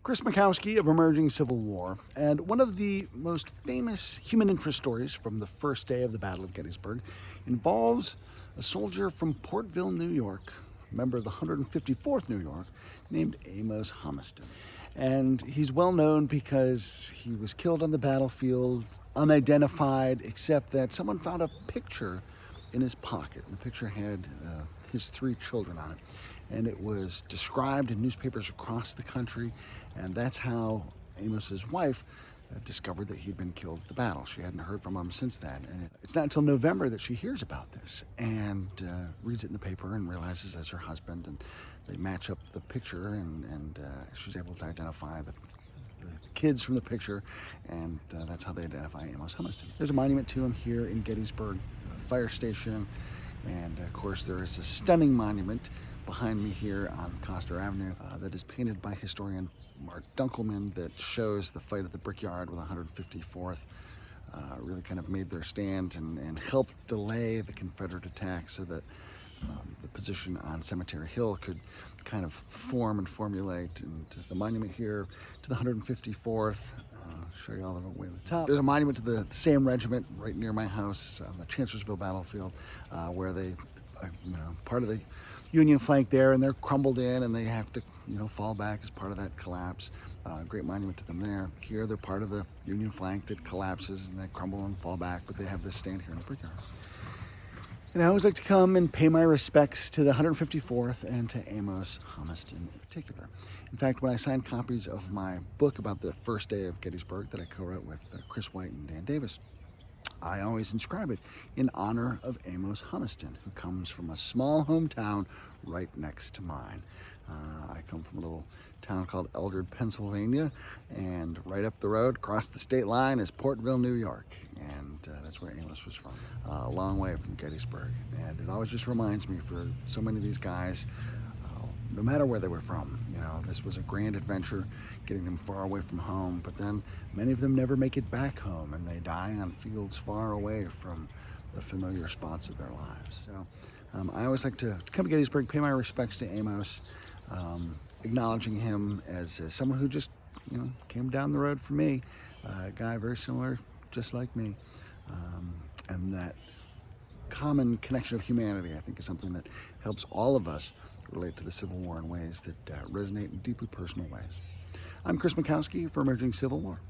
Chris Mackowski of Emerging Civil War, and one of the most famous human interest stories from the first day of the Battle of Gettysburg involves a soldier from Portville, New York, a member of the 154th New York, named Amos Humiston. And he's well known because he was killed on the battlefield, unidentified, except that someone found a picture in his pocket. The picture had his 3 children on it, and it was described in newspapers across the country, and that's how Amos's wife discovered that he'd been killed at the battle. She hadn't heard from him since then, and it's not until November that she hears about this and reads it in the paper and realizes that's her husband, and they match up the picture, and she's able to identify the kids from the picture, and that's how they identify Amos Humiston. There's a monument to him here in Gettysburg Fire Station, and of course there is a stunning monument behind me here on Coster Avenue that is painted by historian Mark Dunkelman that shows the fight at the Brickyard with 154th. Really kind of made their stand and helped delay the Confederate attack so that the position on Cemetery Hill could kind of form and formulate. And the monument here to the 154th, show you all the way to the top. There's a monument to the same regiment right near my house on the Chancellorsville battlefield, where they, part of the Union flank there, and they're crumbled in, and they have to, fall back as part of that collapse. Great monument to them there. Here, they're part of the Union flank that collapses, and they crumble and fall back, but they have this stand here in the Brickyard. And I always like to come and pay my respects to the 154th and to Amos Humiston in particular. In fact, when I signed copies of my book about the first day of Gettysburg that I co-wrote with Chris White and Dan Davis, I always inscribe it in honor of Amos Humiston, who comes from a small hometown right next to mine. I come from a little town called Eldred, Pennsylvania, and right up the road, across the state line, is Portville, New York, and that's where Amos was from, a long way from Gettysburg. And it always just reminds me, for so many of these guys, no matter where they were from, this was a grand adventure, getting them far away from home, but then many of them never make it back home, and they die on fields far away from the familiar spots of their lives. So I always like to come to Gettysburg, pay my respects to Amos, acknowledging him as someone who just, came down the road from me, a guy very similar, just like me, and that common connection of humanity, I think, is something that helps all of us relate to the Civil War in ways that resonate in deeply personal ways. I'm Chris Mackowski for Emerging Civil War.